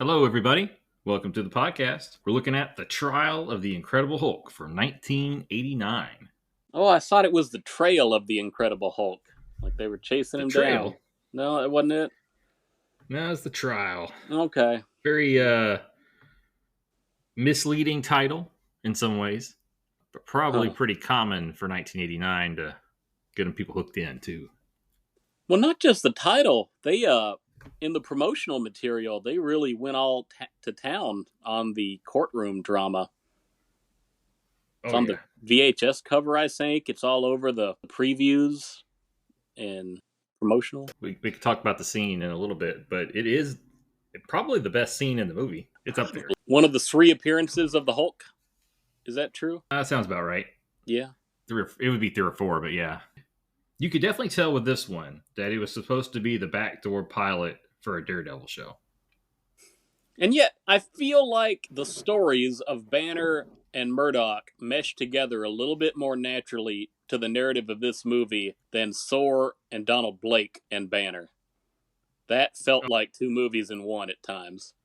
Hello, everybody. Welcome to the podcast. We're looking at The Trial of the Incredible Hulk from 1989. Oh, I thought it was the trail of the Incredible Hulk. Like they were chasing The him Trail? down. No, it wasn't it? No, it's The Trial. Okay. Very misleading title in some ways, but probably pretty common for 1989 to get people hooked in, too. Well, not just the title. They, in the promotional material, they really went all to town on the courtroom drama. It's on the VHS cover, I think. It's all over the previews and promotional. We could talk about the scene in a little bit, but it is probably the best scene in the movie. It's up there. One of the 3 appearances of the Hulk. Is that true? That sounds about right. Yeah. It would be 3 or 4, but yeah. You could definitely tell with this one that it was supposed to be the backdoor pilot for a Daredevil show. And yet, I feel like the stories of Banner and Murdoch mesh together a little bit more naturally to the narrative of this movie than Thor and Donald Blake and Banner. That felt like 2 movies in one at times.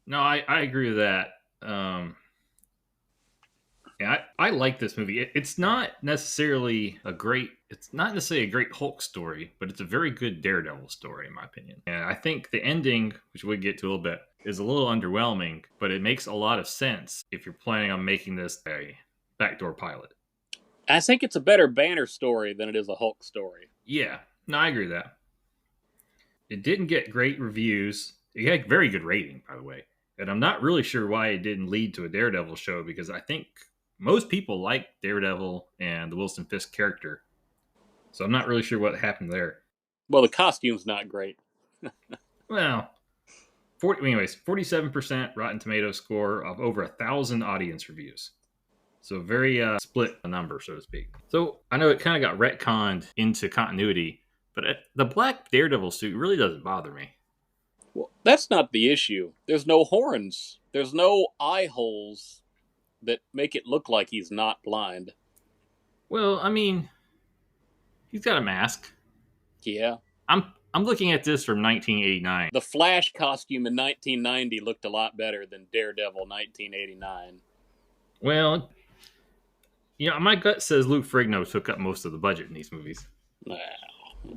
No, I agree with that. Yeah, I like this movie. It's not necessarily a great Hulk story, but it's a very good Daredevil story, in my opinion. And I think the ending, which we'll get to a little bit, is a little underwhelming, but it makes a lot of sense if you're planning on making this a backdoor pilot. I think it's a better Banner story than it is a Hulk story. Yeah, no, I agree with that. It didn't get great reviews. It had very good rating, by the way. And I'm not really sure why it didn't lead to a Daredevil show, because I think most people like Daredevil and the Wilson Fisk character. So I'm not really sure what happened there. Well, the costume's not great. Well, 47% Rotten Tomatoes score of over 1,000 audience reviews. So very split a number, so to speak. So I know it kind of got retconned into continuity, but the black Daredevil suit really doesn't bother me. Well, that's not the issue. There's no horns. There's no eye holes that make it look like he's not blind. Well, I mean, he's got a mask. Yeah. I'm looking at this from 1989. The Flash costume in 1990 looked a lot better than Daredevil 1989. Well, my gut says Lou Ferrigno took up most of the budget in these movies. Well,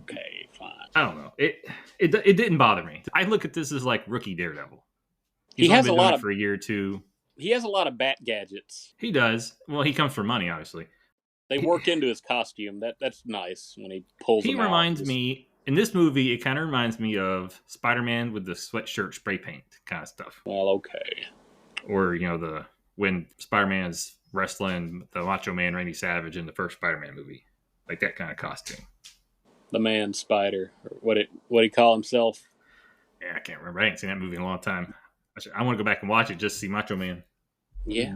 okay, fine. I don't know. It didn't bother me. I look at this as like rookie Daredevil. He has a lot for a year or two. He has a lot of bat gadgets. He does. Well, he comes for money, obviously. They work into his costume. That's nice when he pulls them out. He reminds me, in this movie, it kind of reminds me of Spider-Man with the sweatshirt spray paint kind of stuff. Well, okay. Or, when Spider-Man's wrestling the Macho Man Randy Savage in the first Spider-Man movie. Like that kind of costume. The Man Spider. Or what he call himself? Yeah, I can't remember. I ain't seen that movie in a long time. I want to go back and watch it just to see Macho Man. Yeah.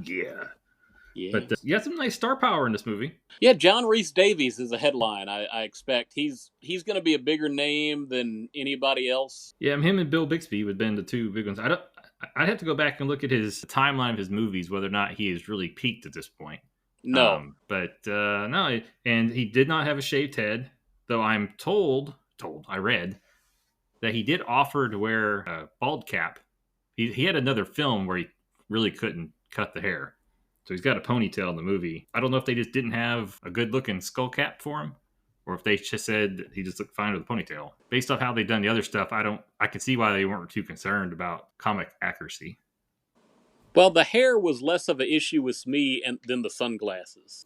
But you got some nice star power in this movie. Yeah, John Rhys Davies is a headline. I expect he's going to be a bigger name than anybody else. Yeah, him and Bill Bixby would have been the 2 big ones. I'd have to go back and look at his timeline of his movies, whether or not he has really peaked at this point. No, no, and he did not have a shaved head, though I'm told I read that he did offer to wear a bald cap. He had another film where he really couldn't cut the hair. So he's got a ponytail in the movie. I don't know if they just didn't have a good-looking skull cap for him, or if they just said he just looked fine with a ponytail. Based off how they've done the other stuff, I can see why they weren't too concerned about comic accuracy. Well, the hair was less of an issue with me than the sunglasses.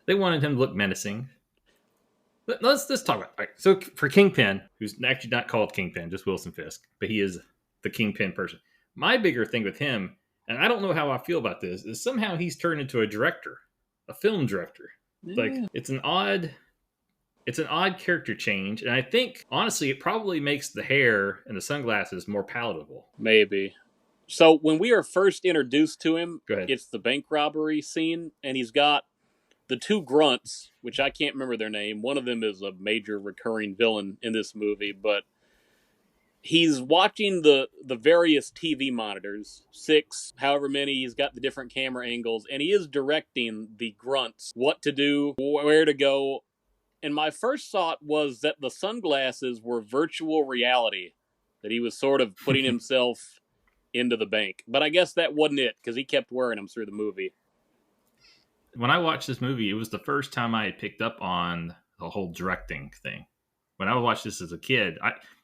They wanted him to look menacing. Let's talk about it. Right, so for Kingpin, who's actually not called Kingpin, just Wilson Fisk, but he is the Kingpin person. My bigger thing with him, and I don't know how I feel about this, is somehow he's turned into a director, a film director. Yeah. Like it's an odd character change, and I think honestly it probably makes the hair and the sunglasses more palatable. Maybe. So when we are first introduced to him, Go ahead. It's the bank robbery scene, and he's got the 2 grunts, which I can't remember their name. One of them is a major recurring villain in this movie, but he's watching the various TV monitors, 6, however many, he's got the different camera angles, and he is directing the grunts what to do, where to go. And my first thought was that the sunglasses were virtual reality that he was sort of putting himself into the bank. But I guess that wasn't it, because he kept wearing them through the movie. When I watched this movie, it was the first time I had picked up on the whole directing thing. When I would watch this as a kid,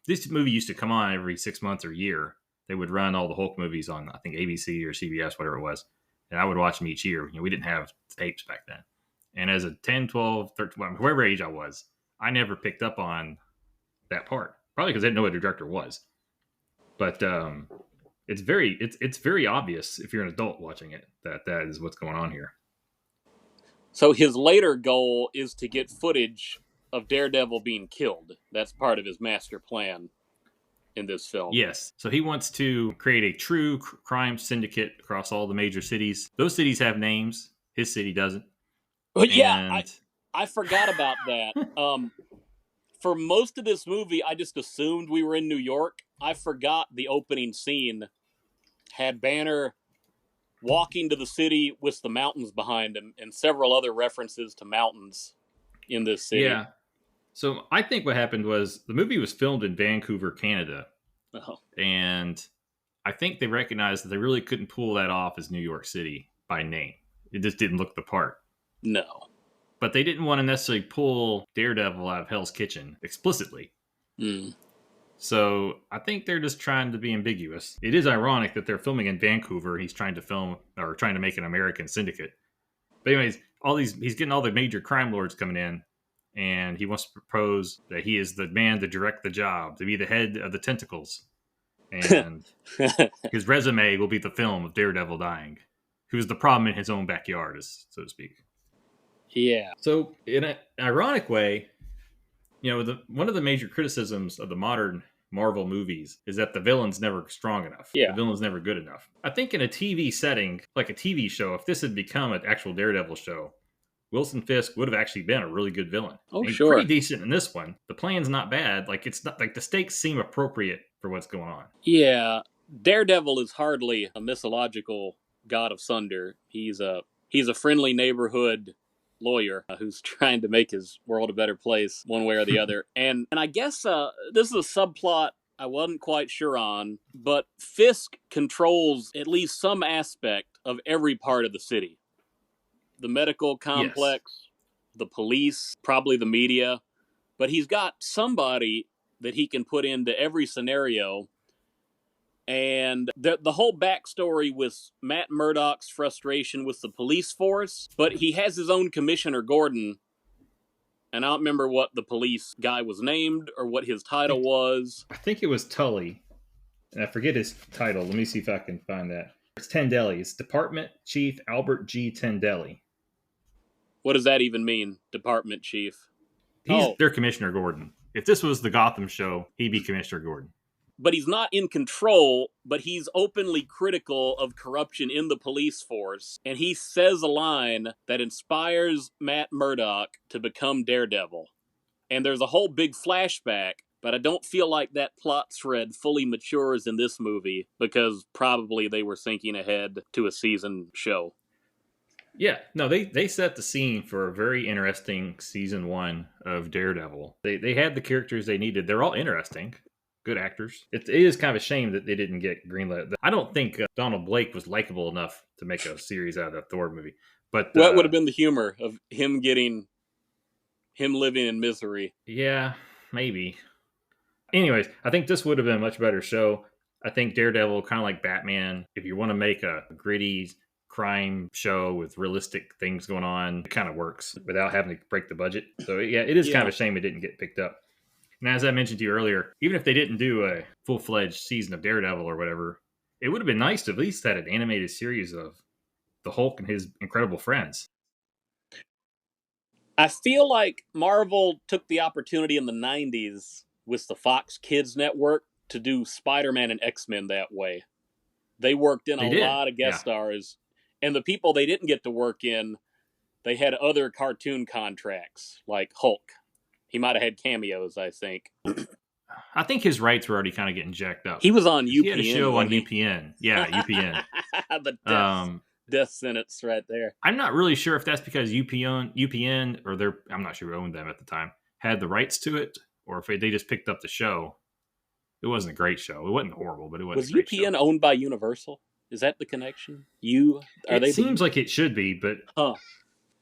this movie used to come on every 6 months or year. They would run all the Hulk movies on, I think, ABC or CBS, whatever it was. And I would watch them each year. We didn't have tapes back then. And as a 10, 12, 13, whatever age I was, I never picked up on that part. Probably because I didn't know what the director was. But it's very obvious if you're an adult watching it that is what's going on here. So his later goal is to get footage of Daredevil being killed. That's part of his master plan in this film. Yes. So he wants to create a true crime syndicate across all the major cities. Those cities have names. His city doesn't. But yeah, I forgot about that. For most of this movie, I just assumed we were in New York. I forgot the opening scene had Banner walking to the city with the mountains behind him and several other references to mountains in this city. Yeah. So I think what happened was the movie was filmed in Vancouver, Canada. Oh. And I think they recognized that they really couldn't pull that off as New York City by name. It just didn't look the part. No. But they didn't want to necessarily pull Daredevil out of Hell's Kitchen explicitly. Mm. So I think they're just trying to be ambiguous. It is ironic that they're filming in Vancouver. He's trying to make an American syndicate. But anyways, he's getting all the major crime lords coming in, and he wants to propose that he is the man to direct the job, to be the head of the tentacles. And his resume will be the film of Daredevil dying, who's the problem in his own backyard, so to speak. Yeah. So in an ironic way, one of the major criticisms of the modern Marvel movies is that the villain's never strong enough. Yeah. The villain's never good enough. I think in a TV setting, like a TV show, if this had become an actual Daredevil show, Wilson Fisk would have actually been a really good villain. Oh, he's sure. Pretty decent in this one. The plan's not bad. Like, it's not like the stakes seem appropriate for what's going on. Yeah. Daredevil is hardly a mythological god of thunder. He's a friendly neighborhood lawyer who's trying to make his world a better place one way or the other. And I guess this is a subplot I wasn't quite sure on, but Fisk controls at least some aspect of every part of the city. The medical complex, the police, probably the media, but he's got somebody that he can put into every scenario. And the whole backstory with Matt Murdoch's frustration with the police force, but he has his own Commissioner Gordon, and I don't remember what the police guy was named or what his title was. I think it was Tully, and I forget his title. Let me see if I can find that. It's Tendelli. It's Department Chief Albert G. Tendelli. What does that even mean, Department Chief? He's their Commissioner Gordon. If this was the Gotham show, he'd be Commissioner Gordon. But he's not in control, but he's openly critical of corruption in the police force. And he says a line that inspires Matt Murdoch to become Daredevil. And there's a whole big flashback, but I don't feel like that plot thread fully matures in this movie because probably they were thinking ahead to a season show. Yeah, no, they set the scene for a very interesting season 1 of Daredevil. They had the characters they needed. They're all interesting. Good actors. It is kind of a shame that they didn't get greenlit. I don't think Donald Blake was likable enough to make a series out of that Thor movie. But what would have been the humor of him living in misery? Yeah, maybe. Anyways, I think this would have been a much better show. I think Daredevil, kind of like Batman, if you want to make a gritty crime show with realistic things going on, it kind of works without having to break the budget. So yeah, it is kind of a shame it didn't get picked up. And as I mentioned to you earlier, even if they didn't do a full-fledged season of Daredevil or whatever, it would have been nice to at least have an animated series of the Hulk and his incredible friends. I feel like Marvel took the opportunity in the 90s with the Fox Kids Network to do Spider-Man and X-Men that way. They worked in a lot of guest stars. And the people they didn't get to work in, they had other cartoon contracts, like Hulk. He might have had cameos, I think. I think his rights were already kind of getting jacked up. He was on UPN. He had a show on UPN. Yeah, UPN. The death sentence right there. I'm not really sure if that's because UPN or I'm not sure who owned them at the time, had the rights to it, or if they just picked up the show It wasn't a great show. It wasn't horrible, but it wasn't Was a great show. UPN owned by Universal? Is that the connection? Are It they seems like it should be, but Huh.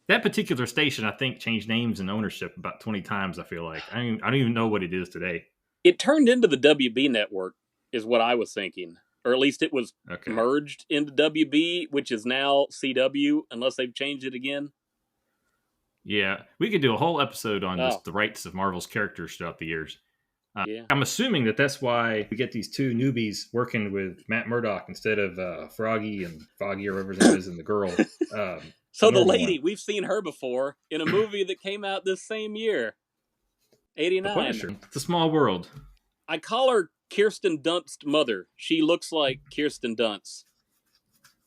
that particular station, I think, changed names and ownership about 20 times, I feel like. I don't even know what it is today. It turned into the WB network, is what I was thinking. Or at least it was merged into WB, which is now CW, unless they've changed it again. Yeah, we could do a whole episode on just the rights of Marvel's characters throughout the years. Yeah. I'm assuming that's why we get these two newbies working with Matt Murdoch instead of Froggy and Foggy or whatever his name is, and the girl. So the lady, we've seen her before in a movie that came out this same year, 89. The Punisher. It's a small world. I call her Kirsten Dunst's mother. She looks like Kirsten Dunst.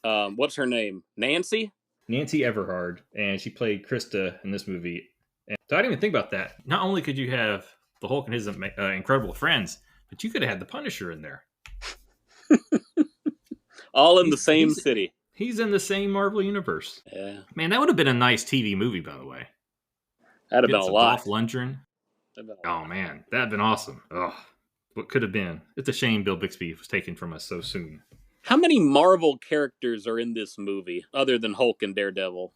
What's her name? Nancy Everhard, and she played Krista in this movie. And so I didn't even think about that. Not only could you have the Hulk and his incredible friends, but you could have had the Punisher in there. All in the same city. He's in the same Marvel universe. Yeah. Man, that would have been a nice TV movie, by the way. That'd have been a lot. Dolph Lundgren. Oh, man. That'd been awesome. Oh, what could have been. It's a shame Bill Bixby was taken from us so soon. How many Marvel characters are in this movie, other than Hulk and Daredevil?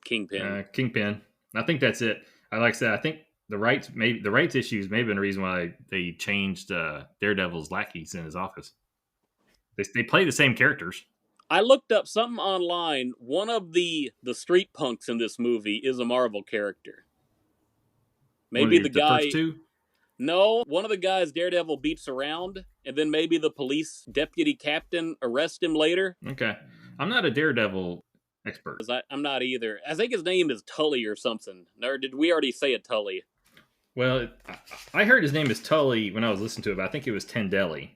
Kingpin. Kingpin. I think that's it. Like I said, I think the rights issues may have been the reason why they changed Daredevil's lackeys in his office. They play the same characters. I looked up something online. One of the street punks in this movie is a Marvel character. Maybe the guy. First two? No, one of the guys Daredevil beats around, and then maybe the police deputy captain arrests him later. Okay. I'm not a Daredevil expert. I'm not either. I think his name is Tully or something. Or did we already say a Tully? Well, I heard his name is Tully when I was listening to it, but I think it was Tendelli.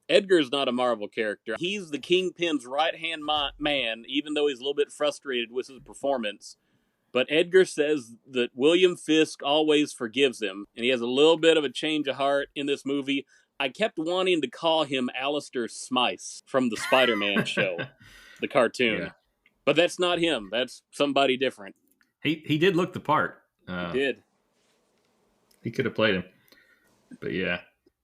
Edgar's not a Marvel character. He's the Kingpin's right-hand man, even though he's a little bit frustrated with his performance. But Edgar says that William Fisk always forgives him, and he has a little bit of a change of heart in this movie. I kept wanting to call him Alistair Smythe from the Spider-Man show, the cartoon. Yeah. But that's not him. That's somebody different. He did look the part. He did. He could have played him. But yeah.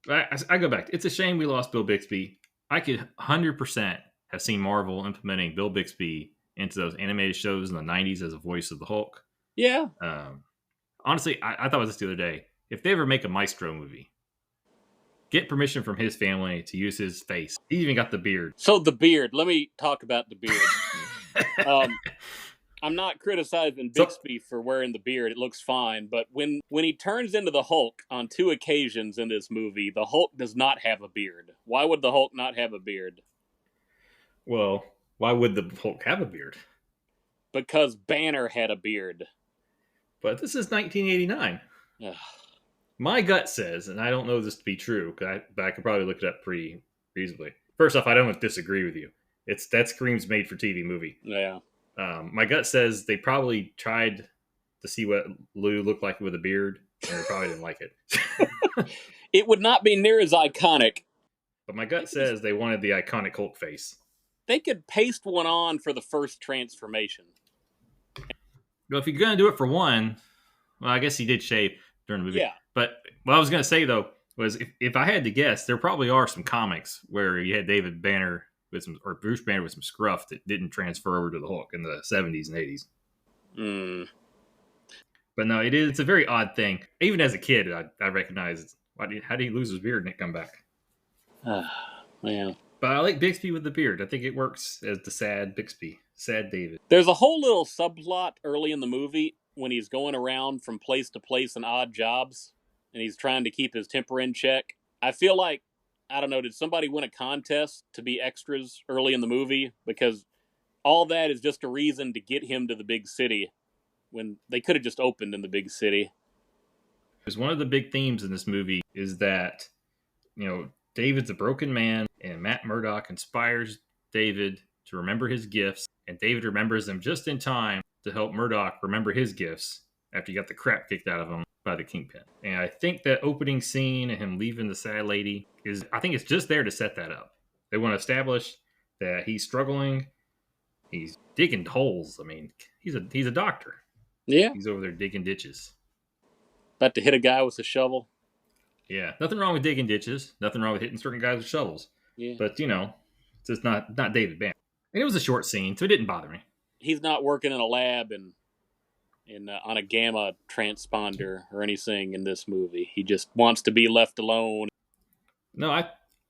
I go back. It's a shame we lost Bill Bixby. I could 100% have seen Marvel implementing Bill Bixby into those animated shows in the 90s as a voice of the Hulk. Yeah. Honestly, I thought about this the other day. If they ever make a Maestro movie, get permission from his family to use his face. He even got the beard. So the beard. Let me talk about the beard. I'm not criticizing Bixby for wearing the beard. It looks fine. But when he turns into the Hulk on 2 occasions in this movie, the Hulk does not have a beard. Why would the Hulk not have a beard? Well, why would the Hulk have a beard? Because Banner had a beard. But this is 1989. My gut says, and I don't know this to be true, but I could probably look it up pretty reasonably. First off, I don't disagree with you. That Scream's made for TV movie. Yeah. My gut says they probably tried to see what Lou looked like with a beard, and they probably didn't like it. It would not be near as iconic. But my gut says they wanted the iconic Hulk face. They could paste one on for the first transformation. Well, if you're going to do it for one, well, I guess he did shave during the movie. Yeah. But what I was going to say, though, was if I had to guess, there probably are some comics where you had David Banner or Bruce Banner with some scruff that didn't transfer over to the Hulk in the 70s and 80s. Mm. But no, it's a very odd thing. Even as a kid, I recognized how did he lose his beard and it come back? Man. But I like Bixby with the beard. I think it works as the sad Bixby. Sad David. There's a whole little subplot early in the movie when he's going around from place to place in odd jobs and he's trying to keep his temper in check. I feel like, I don't know, did somebody win a contest to be extras early in the movie? Because all that is just a reason to get him to the big city when they could have just opened in the big city. Because one of the big themes in this movie is that, David's a broken man, and Matt Murdoch inspires David to remember his gifts, and David remembers them just in time to help Murdoch remember his gifts after he got the crap kicked out of him by the Kingpin. And I think that opening scene and him leaving the sad lady I think it's just there to set that up. They want to establish that he's struggling. He's digging holes. I mean, he's a doctor. Yeah. He's over there digging ditches. About to hit a guy with a shovel. Yeah, nothing wrong with digging ditches. Nothing wrong with hitting certain guys with shovels. Yeah. But it's just not David Banner. And it was a short scene, so it didn't bother me. He's not working in a lab and on a gamma transponder or anything in this movie. He just wants to be left alone. No,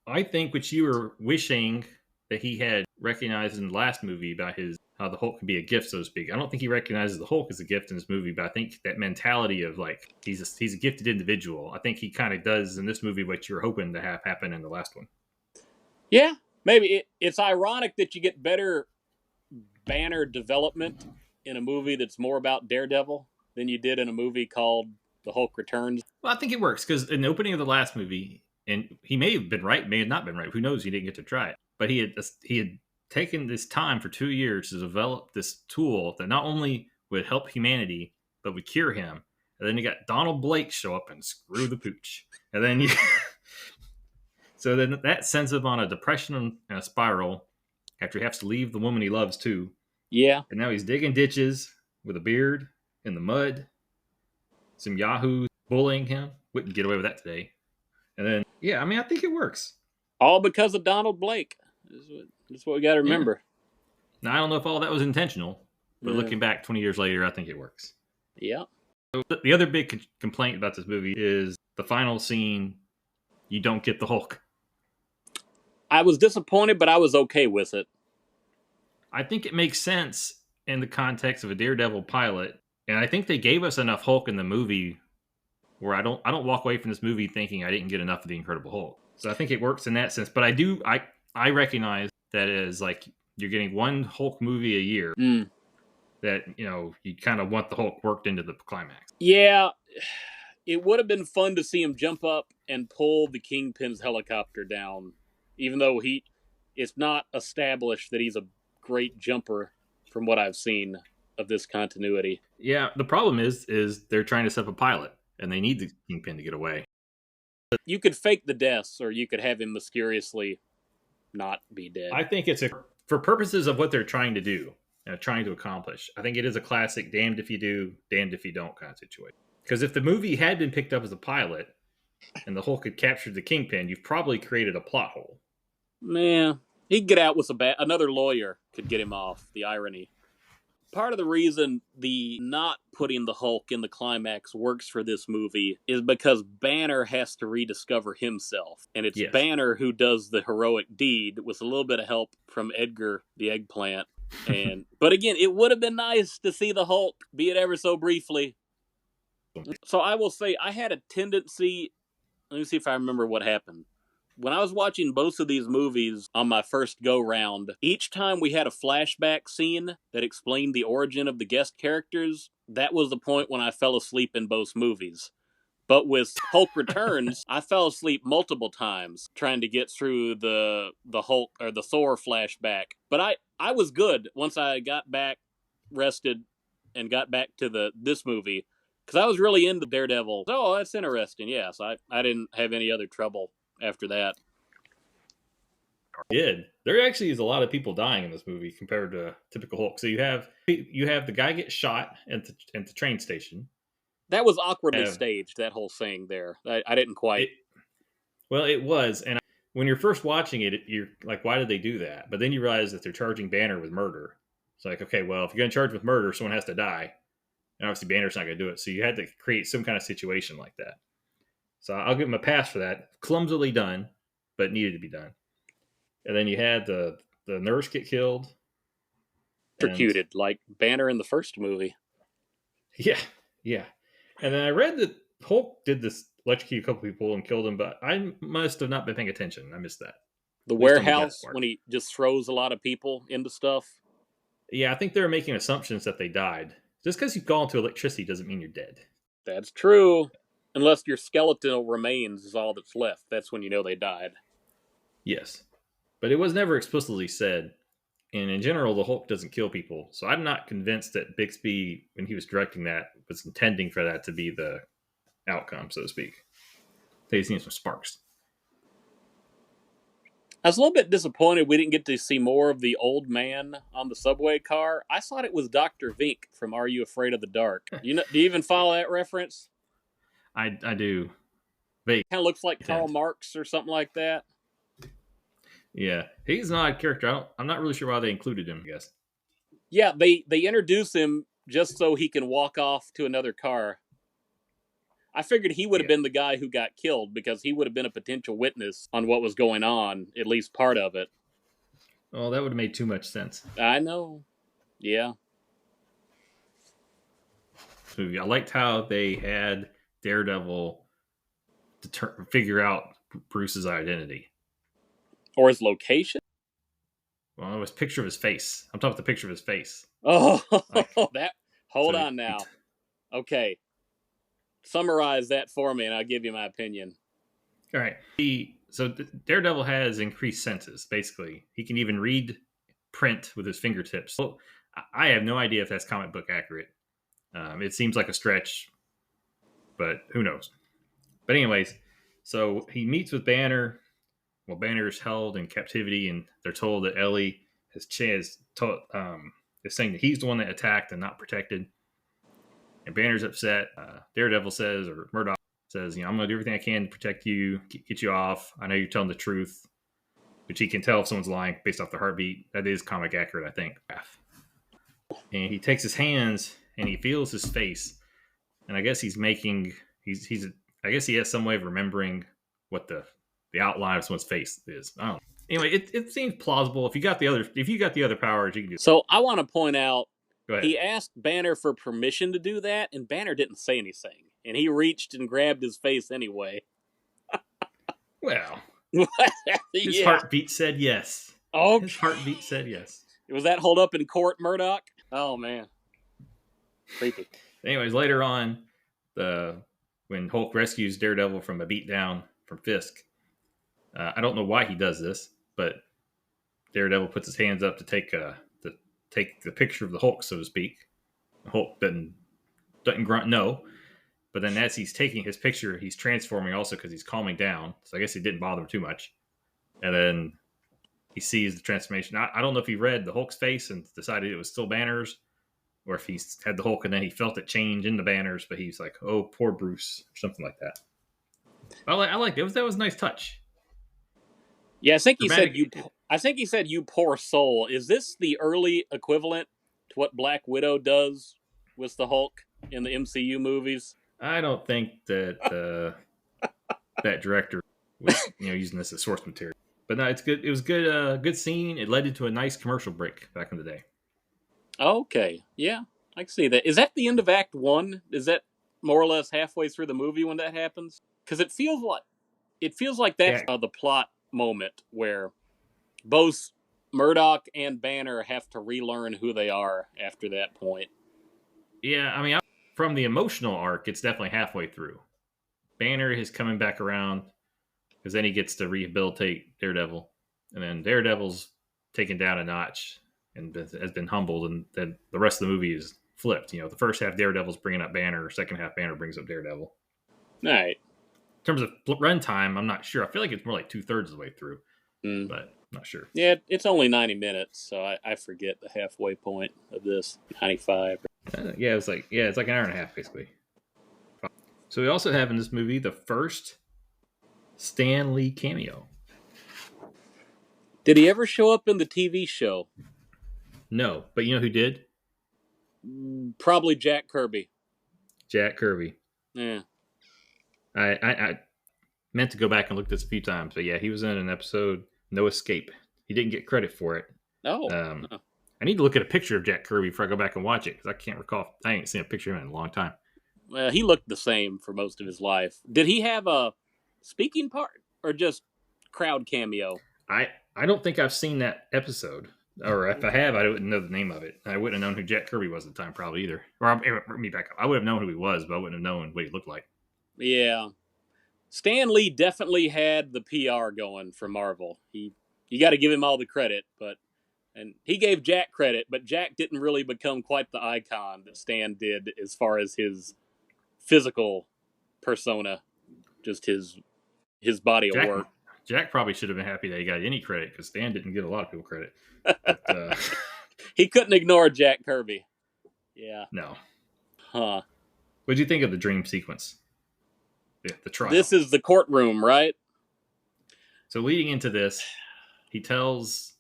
I think what you were wishing that he had recognized in the last movie about his how the Hulk can be a gift, so to speak. I don't think he recognizes the Hulk as a gift in this movie, but I think that mentality of like he's a gifted individual. I think he kind of does in this movie what you're hoping to have happen in the last one. Yeah, maybe it's ironic that you get better Banner development in a movie that's more about Daredevil than you did in a movie called The Hulk Returns. Well, I think it works because in the opening of the last movie, and he may have been right, may have not been right. Who knows? He didn't get to try it, but he had taken this time for 2 years to develop this tool that not only would help humanity but would cure him. And then you got Donald Blake show up and screw the pooch, and then you. So then that sends him on a depression and a spiral after he has to leave the woman he loves too. Yeah. And now he's digging ditches with a beard in the mud. Some yahoos bullying him. Wouldn't get away with that today. And then, yeah, I mean, I think it works. All because of Donald Blake. That's what we got to remember. Yeah. Now, I don't know if all that was intentional, but looking back 20 years later, I think it works. Yeah. So the other big complaint about this movie is the final scene, you don't get the Hulk. I was disappointed, but I was okay with it. I think it makes sense in the context of a Daredevil pilot, and I think they gave us enough Hulk in the movie where I don't walk away from this movie thinking I didn't get enough of the Incredible Hulk. So I think it works in that sense. But I recognize that as like you're getting one Hulk movie a year. That you kind of want the Hulk worked into the climax. Yeah, it would have been fun to see him jump up and pull the Kingpin's helicopter down, even though it's not established that he's a great jumper from what I've seen of this continuity. Yeah, the problem is they're trying to set up a pilot, and they need the Kingpin to get away. You could fake the deaths, or you could have him mysteriously not be dead. I think for purposes of what they're trying to do, trying to accomplish. I think it is a classic damned if you do, damned if you don't kind of situation. Because if the movie had been picked up as a pilot and the Hulk had captured the Kingpin, you've probably created a plot hole. Yeah, he'd get out with another lawyer could get him off. The irony. Part of the reason the not putting the Hulk in the climax works for this movie is because Banner has to rediscover himself. And it's Banner who does the heroic deed with a little bit of help from Edgar the Eggplant. But again, it would have been nice to see the Hulk, be it ever so briefly. So I will say I had a tendency, let me see if I remember what happened. When I was watching both of these movies on my first go-round, each time we had a flashback scene that explained the origin of the guest characters, that was the point when I fell asleep in both movies. But with Hulk Returns, I fell asleep multiple times trying to get through the Hulk or the Thor flashback. But I was good once I got back, rested, and got back to this movie. Because I was really into Daredevil. Oh, that's interesting. Yes, I didn't have any other trouble after that. There actually is a lot of people dying in this movie compared to typical Hulk. So you have the guy get shot at the train station. That was awkwardly staged, that whole thing there. I didn't quite. It was. And when you're first watching it, you're like, why did they do that? But then you realize that they're charging Banner with murder. It's like, okay, well, if you're going to charge with murder, someone has to die. And obviously Banner's not going to do it. So you had to create some kind of situation like that. So I'll give him a pass for that. Clumsily done, but needed to be done. And then you had the nurse get killed. Executed, like Banner in the first movie. Yeah. And then I read that Hulk did this, electrocute a couple people and killed them, but I must have not been paying attention. I missed that. The warehouse, when he just throws a lot of people into stuff. Yeah, I think they're making assumptions that they died. Just because you've gone to electricity doesn't mean you're dead. That's true. Unless your skeletal remains is all that's left. That's when you know they died. Yes. But it was never explicitly said. And in general, the Hulk doesn't kill people. So I'm not convinced that Bixby, when he was directing that, was intending for that to be the outcome, so to speak. They've seen some sparks. I was a little bit disappointed we didn't get to see more of the old man on the subway car. I thought it was Dr. Vink from Are You Afraid of the Dark? Do you even follow that reference? I do. Vague. Kind of looks like Karl Tent. Marx or something like that. Yeah, he's an odd character. I'm not really sure why they included him. I guess. Yeah, they introduce him just so he can walk off to another car. I figured he would have Yeah. been the guy who got killed because he would have been a potential witness on what was going on, at least part of it. Well, that would have made too much sense. I know. Yeah. Movie. I liked how they had Daredevil to figure out Bruce's identity. Or his location. Well, it was a picture of his face. I'm talking about the picture of his face. Oh, Like, that. Hold so on now. Okay. Summarize that for me and I'll give you my opinion. All right. Daredevil has increased senses, basically. He can even read print with his fingertips. So I have no idea if that's comic book accurate. It seems like a stretch, but who knows? But anyways, so he meets with Banner. Well, Banner is held in captivity, and they're told that Ellie is saying that he's the one that attacked and not protected. And Banner's upset. Daredevil says, or Murdoch says, I'm going to do everything I can to protect you, get you off. I know you're telling the truth, which he can tell if someone's lying based off the heartbeat. That is comic accurate, I think. And he takes his hands and he feels his face, and I guess I guess he has some way of remembering what the outline of someone's face is. I don't know. Anyway, it seems plausible. If you got the other powers, you can do. So I want to point out, Go ahead. he asked Banner for permission to do that, and Banner didn't say anything. And he reached and grabbed his face anyway. Well, his Yeah. heartbeat said yes. Oh, His heartbeat said yes. was that hold up in court, Murdoch? Oh man, creepy. Anyways, later on, when Hulk rescues Daredevil from a beatdown from Fisk, I don't know why he does this, but Daredevil puts his hands up to take the picture of the Hulk, so to speak. Hulk doesn't grunt no, but then as he's taking his picture, he's transforming also because he's calming down. So I guess it didn't bother him too much. And then he sees the transformation. I don't know if he read the Hulk's face and decided it was still Banner's, or if he had the Hulk and then he felt it change into Banner's, but he's like, "Oh, poor Bruce," or something like that. I liked it. That was a nice touch. Yeah, I think he said Dramatic. you poor soul. Is this the early equivalent to what Black Widow does with the Hulk in the MCU movies? I don't think that that director was using this as source material. But no, it's good. It was good. Good scene. It led into a nice commercial break back in the day. Okay, yeah, I can see that. Is that the end of Act 1? Is that more or less halfway through the movie when that happens? Because it feels like that's the plot moment where both Murdoch and Banner have to relearn who they are after that point. Yeah, I mean, from the emotional arc, it's definitely halfway through. Banner is coming back around because then he gets to rehabilitate Daredevil, and then Daredevil's taken down a notch and has been humbled, and then the rest of the movie is flipped. The first half Daredevil's bringing up Banner, second half Banner brings up Daredevil. All right. In terms of runtime, I'm not sure. I feel like it's more like 2/3 of the way through, but I'm not sure. Yeah, it's only 90 minutes, so I forget the halfway point of this. 95. It's like an hour and a half basically. So we also have in this movie the first Stan Lee cameo. Did he ever show up in the TV show? No, but you know who did? Probably Jack Kirby. Jack Kirby. Yeah. I meant to go back and look this a few times, but yeah, he was in an episode, No Escape. He didn't get credit for it. Oh. I need to look at a picture of Jack Kirby before I go back and watch it because I can't recall. I ain't seen a picture of him in a long time. Well, he looked the same for most of his life. Did he have a speaking part or just crowd cameo? I don't think I've seen that episode. Or if I have, I wouldn't know the name of it. I wouldn't have known who Jack Kirby was at the time, probably either. Or let me back up. I would have known who he was, but I wouldn't have known what he looked like. Yeah. Stan Lee definitely had the PR going for Marvel. You got to give him all the credit, and he gave Jack credit, but Jack didn't really become quite the icon that Stan did as far as his physical persona, just his body of work. Jack probably should have been happy that he got any credit because Stan didn't give a lot of people credit. But, he couldn't ignore Jack Kirby. Yeah. No. Huh. What did you think of the dream sequence? the trial. This is the courtroom, right? So leading into this, he tells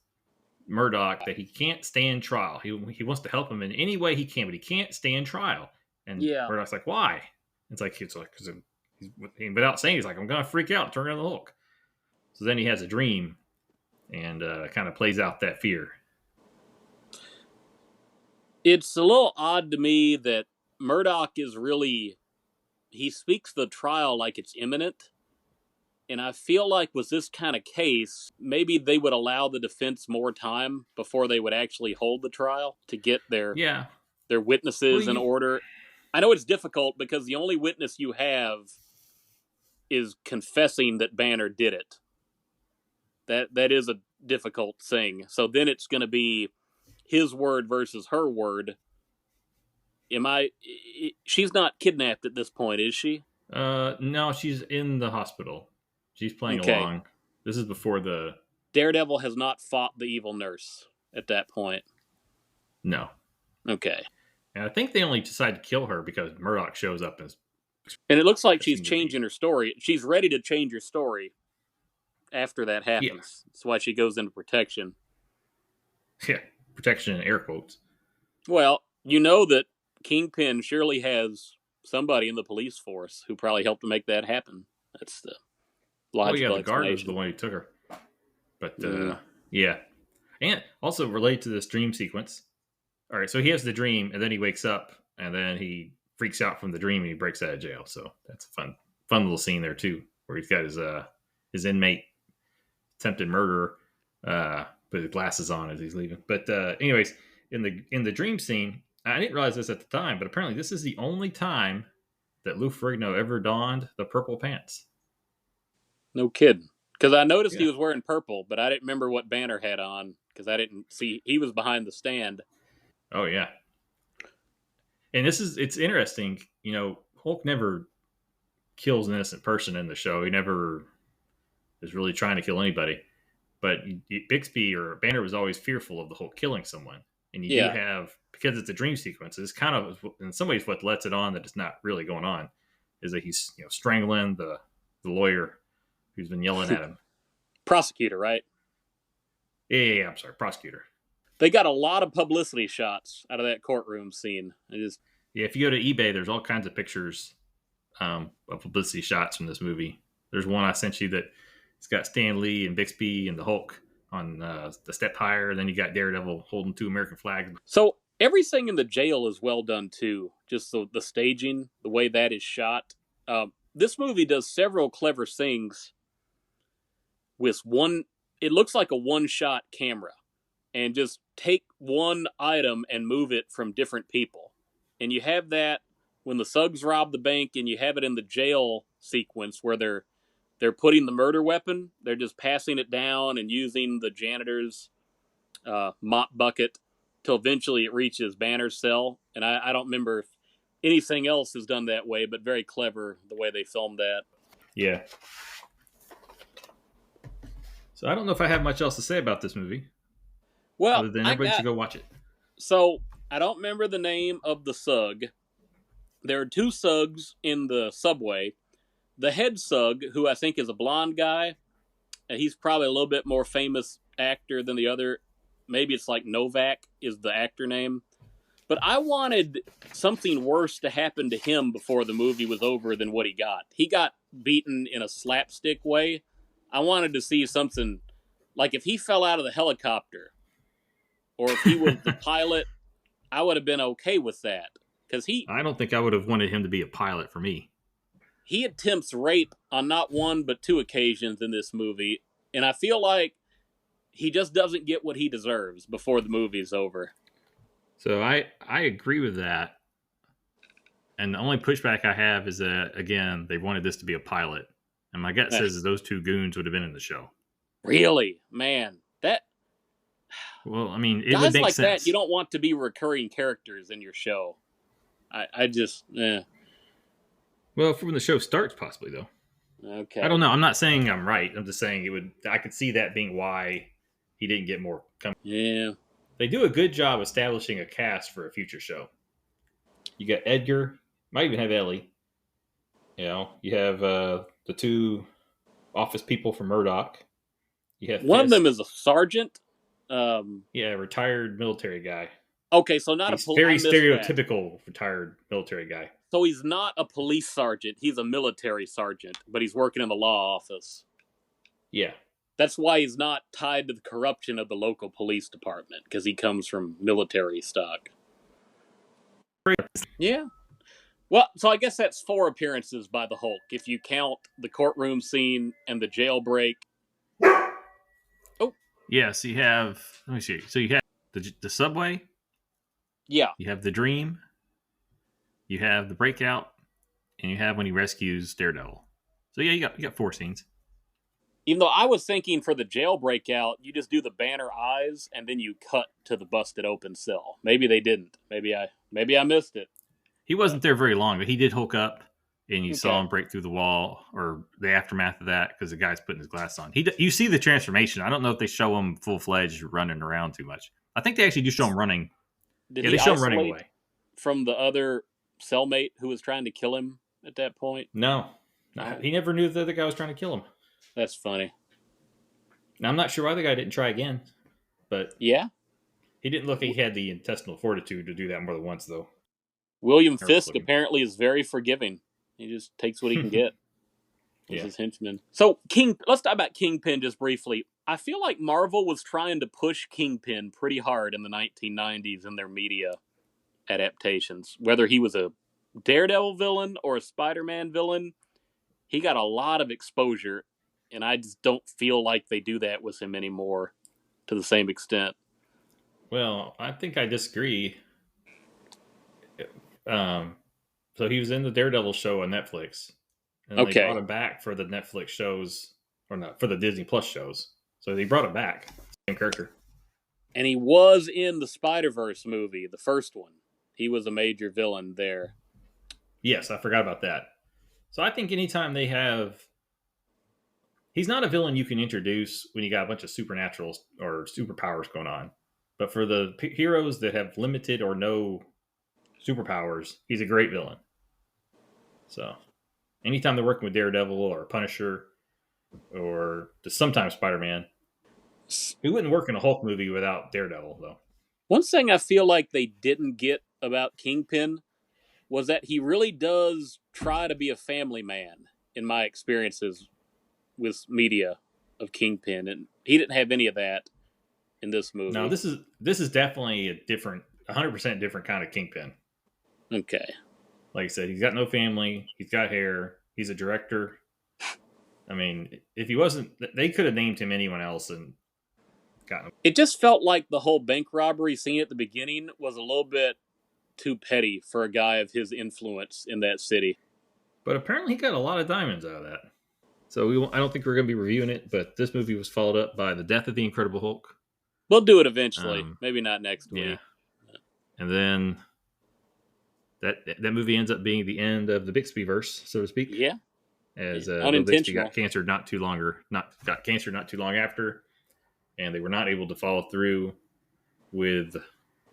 Murdoch that he can't stand trial. He wants to help him in any way he can, but he can't stand trial. And Yeah. Murdoch's like, why? It's like because without saying, he's like, I'm gonna freak out, turn on the Hulk. So then he has a dream, and kind of plays out that fear. It's a little odd to me that Murdoch is really, he speaks the trial like it's imminent. And I feel like with this kind of case, maybe they would allow the defense more time before they would actually hold the trial to get their witnesses in order. I know it's difficult because the only witness you have is confessing that Banner did it. That is a difficult thing. So then it's going to be his word versus her word. She's not kidnapped at this point, is she? No, she's in the hospital. She's playing along. This is before the... Daredevil has not fought the evil nurse at that point. No. Okay. And I think they only decide to kill her because Murdoch shows up. And it looks like she's changing her story. She's ready to change her story after that happens. Yeah. That's why she goes into protection. Yeah, protection in air quotes. Well, you know that Kingpin surely has somebody in the police force who probably helped to make that happen. That's the logical the guard was the one who took her. But, yeah. And also related to this dream sequence. All right, so he has the dream, and then he wakes up, and then he freaks out from the dream, and he breaks out of jail. So that's a fun little scene there, too, where he's got his inmate attempted murderer, put his glasses on as he's leaving. But anyways, in the dream scene, I didn't realize this at the time, but apparently this is the only time that Lou Ferrigno ever donned the purple pants. No kidding. Because I noticed he was wearing purple, but I didn't remember what Banner had on because I didn't see. He was behind the stand. Oh, yeah. And it's interesting. You know, Hulk never kills an innocent person in the show. He never is really trying to kill anybody. But Bixby or Banner was always fearful of the Hulk killing someone. And you do have, because it's a dream sequence, it's kind of, in some ways, what lets it on that it's not really going on, is that he's strangling the lawyer who's been yelling at him. Prosecutor, right? Yeah, I'm sorry, prosecutor. They got a lot of publicity shots out of that courtroom scene. If you go to eBay, there's all kinds of pictures of publicity shots from this movie. There's one I sent you that it's got Stan Lee and Bixby and the Hulk on the step higher. And then you got Daredevil holding 2 American flags. So everything in the jail is well done too. Just the staging, the way that is shot. This movie does several clever things with one. It looks like a one-shot camera, and just take one item and move it from different people. And you have that when the thugs rob the bank, and you have it in the jail sequence where they're putting the murder weapon. They're just passing it down and using the janitor's mop bucket till eventually it reaches Banner's cell. And I don't remember if anything else is done that way, but very clever the way they filmed that. Yeah. So I don't know if I have much else to say about this movie. Well, other than everybody should go watch it. So I don't remember the name of the thug. There are 2 thugs in the subway. The head thug, who I think is a blonde guy, and he's probably a little bit more famous actor than the other. Maybe it's like Novak is the actor name. But I wanted something worse to happen to him before the movie was over than what he got. He got beaten in a slapstick way. I wanted to see something like if he fell out of the helicopter or if he was the pilot, I would have been okay with that. Because I don't think I would have wanted him to be a pilot for me. He attempts rape on not 1 but 2 occasions in this movie, and I feel like he just doesn't get what he deserves before the movie's over. So I agree with that. And the only pushback I have is that, again, they wanted this to be a pilot. And my gut says that those 2 goons would have been in the show. Really? Man, that... Well, I mean, it guys would make like sense. That, you don't want to be recurring characters in your show. I just... Well, from when the show starts, possibly, though. Okay. I don't know. I'm not saying I'm right. I'm just saying I could see that being why he didn't get more. Yeah. They do a good job establishing a cast for a future show. You got Edgar. Might even have Ellie. You know, you have the two office people from Murdoch. You have One of them Fisk. is a sergeant. Um, Yeah, retired military guy. okay, so not a He's pol- I very missed that. stereotypical retired military guy. So he's not a police sergeant. He's a military sergeant, but he's working in the law office. Yeah. That's why he's not tied to the corruption of the local police department, because he comes from military stock. Yeah. Well, so I guess that's 4 appearances by the Hulk, if you count the courtroom scene and the jailbreak. Oh, Yeah, so you have, let me see. So you have the subway, yeah. you have the dream, you have the breakout, and you have when he rescues Daredevil. So yeah, you got 4 scenes. Even though I was thinking for the jailbreak out, you just do the banner eyes and then you cut to the busted open cell. Maybe they didn't. Maybe I missed it. He wasn't there very long, but he did Hulk up, and you saw Okay. him break through the wall, or the aftermath of that, because the guy's putting his glass on. You see the transformation. I don't know if they show him full fledged running around too much. I think they actually do show him running. Did Yeah, he they show him running isolate away. from the other cellmate who was trying to kill him at that point? No, Oh, he never knew the other guy was trying to kill him. that's funny. Now I'm not sure why the guy didn't try again, but Yeah. he didn't look like he had the intestinal fortitude to do that more than once, though. William Or was Fisk looking. apparently is very forgiving. He just takes what he can get as Yeah. his henchman. So let's talk about Kingpin just briefly. I feel like Marvel was trying to push Kingpin pretty hard in the 1990s in their media adaptations. Whether he was a Daredevil villain or a Spider-Man villain, he got a lot of exposure, and I just don't feel like they do that with him anymore to the same extent. Well, I think I disagree. Um, so he was in the Daredevil show on Netflix, and they brought Okay. him back for the Netflix shows, or not for the Disney Plus shows. So they brought him back, same character. And he was in the Spider-Verse movie, the first one. He was a major villain there. Yes, I forgot about that. So I think anytime they have, he's not a villain you can introduce when you got a bunch of supernatural or superpowers going on. But for the heroes that have limited or no superpowers, he's a great villain. So anytime they're working with Daredevil or Punisher or just sometimes Spider Man, he wouldn't work in a Hulk movie without Daredevil, though. One thing I feel like they didn't get about Kingpin was that he really does try to be a family man, in my experiences with media of Kingpin, and he didn't have any of that in this Now movie. this is definitely a different, 100% different kind of Kingpin. Okay. Like I said, he's got no family. He's got hair. He's a director. I mean, if he wasn't, they could have named him anyone else and gotten him. It just felt like the whole bank robbery scene at the beginning was a little bit too petty for a guy of his influence in that city. But apparently, he got a lot of diamonds out of that. So I don't think we're going to be reviewing it. But this movie was followed up by the death of the Incredible Hulk. We'll do it eventually. Maybe not next Yeah, week. and then that movie ends up being the end of the Bixbyverse, so to speak. Yeah. As Bill Bixby Unintentional. got cancer not too long after, and they were not able to follow through with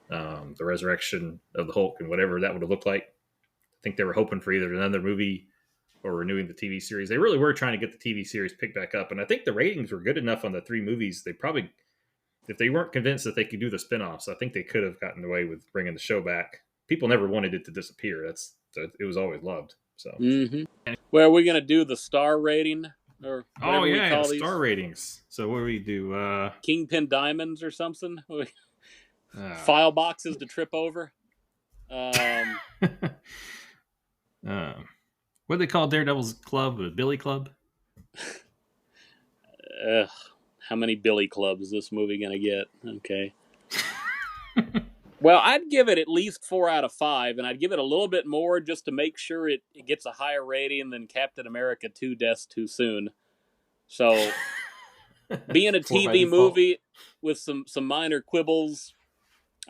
the resurrection of the Hulk and whatever that would have looked like. I think they were hoping for either another movie or renewing the TV series. They really were trying to get the TV series picked back up, and I think the ratings were good enough on the 3 movies. They probably, if they weren't convinced that they could do the spinoffs, I think they could have gotten away with bringing the show back. People never wanted it to disappear. It was always loved. So. Mm-hmm. Well, are we going to do the star rating or whatever we call these? Star ratings. So what do we do? Kingpin diamonds or something? File boxes to trip over. What do they call Daredevil's club? A Billy Club? How many Billy clubs is this movie going to get? Okay. Well, I'd give it at least 4 out of 5, and I'd give it a little bit more just to make sure it gets a higher rating than Captain America 2 Deaths Too Soon. So, being a TV movie with some minor quibbles,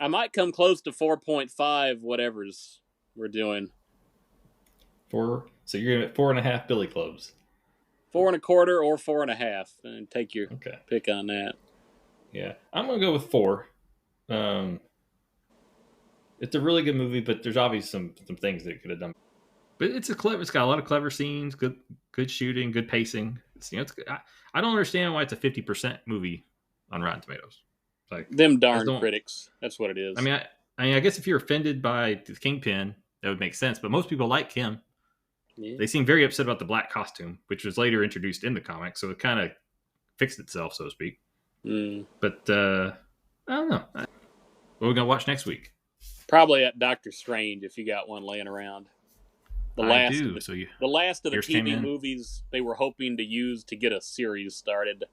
I might come close to 4.5, whatever's we're doing. 4. So you're gonna 4.5 Billy Clubs. 4 1/4 or 4.5, and take your pick on that. Yeah, I'm gonna go with 4. It's a really good movie, but there's obviously some things that it could have done. But it's got a lot of clever scenes, good shooting, good pacing. I don't understand why it's a 50% movie on Rotten Tomatoes. Like them darn critics. That's what it is. I guess if you're offended by the Kingpin, that would make sense. But most people like him. Yeah. They seem very upset about the black costume, which was later introduced in the comic, so it kind of fixed itself, so to speak. But I don't know. What are we gonna watch next week? Probably at Doctor Strange if you got one laying around. The last of the TV movies they were hoping to use to get a series started.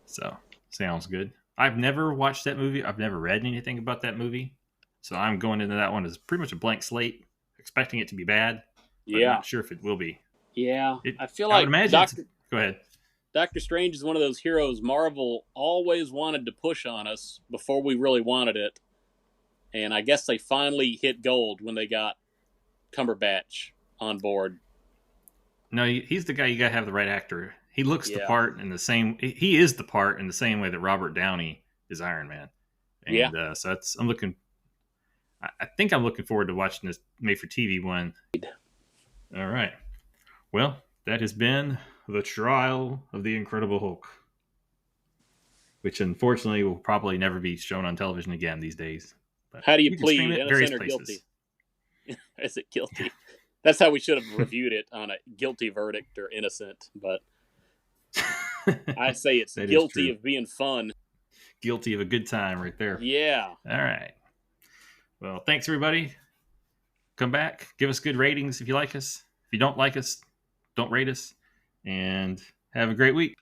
So sounds good. I've never watched that movie. I've never read anything about that movie, so I'm going into that one as pretty much a blank slate, expecting it to be bad. But not sure if it will be. Yeah, I feel like Go ahead. Doctor Strange is one of those heroes Marvel always wanted to push on us before we really wanted it. And I guess they finally hit gold when they got Cumberbatch on board. No, he's the guy. You got to have the right actor. He looks the part in the same... He is the part in the same way that Robert Downey is Iron Man. And, so I'm looking... I think I'm looking forward to watching this made-for-TV one. All right. Well, that has been The Trial of the Incredible Hulk, which unfortunately will probably never be shown on television again these days. But how do you plead, innocent or guilty? Is it guilty? That's how we should have reviewed it, on a guilty verdict or innocent. But I say it's guilty of being fun. Guilty of a good time right there. Yeah. All right. Well, thanks, everybody. Come back. Give us good ratings if you like us. If you don't like us, don't rate us. And have a great week.